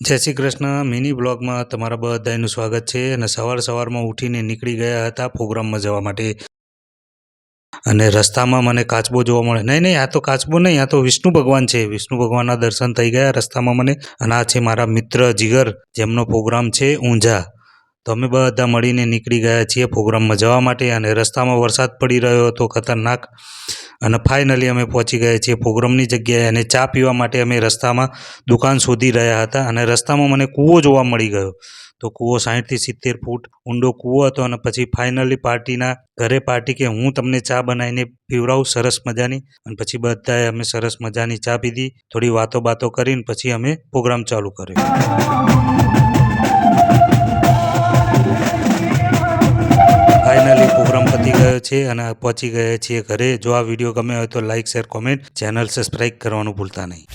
જય શ્રી કૃષ્ણ મિની બ્લોગમાં તમારા બધાનું સ્વાગત છે અને સવારમાં ઉઠીને નીકળી ગયા હતા પ્રોગ્રામમાં જવા માટે અને રસ્તામાં મને કાચબો જોવા મળે નહીં આ તો કાચબો નહીં, આ તો વિષ્ણુ ભગવાન છે. વિષ્ણુ ભગવાનના દર્શન થઈ ગયા રસ્તામાં મને. અને આ છે મારા મિત્ર જીગર, જેમનો પ્રોગ્રામ છે ઊંઝા. તો અમે બધા મળીને નીકળી ગયા છીએ પ્રોગ્રામમાં જવા માટે અને રસ્તામાં વરસાદ પડી રહ્યો હતો ખતરનાક. અને ફાઇનલી અમે પહોંચી ગયા છીએ પ્રોગ્રામની જગ્યાએ અને ચા પીવા માટે અમે રસ્તામાં દુકાન શોધી રહ્યા હતા અને રસ્તામાં મને કૂવો જોવા મળી ગયો. તો કૂવો 60 થી 70 ફૂટ ઊંડો કૂવો હતો અને પછી ફાઇનલી પાર્ટીના ઘરે પાર્ટી કે હું તમને ચા બનાવીને પીવડાવું સરસ મજાની. અને પછી બધાએ અમે સરસ મજાની ચા પીધી, થોડી વાતો કરીને પછી અમે પ્રોગ્રામ ચાલુ કર્યો. ફાઇનલી પ્રોગ્રામ પતી ગયો છે અને પહોંચી ગયા છીએ ઘરે. જો આ વિડીયો ગમે હોય તો like, share, comment, channel subscribe કરવાનું ભૂલતા નહીં.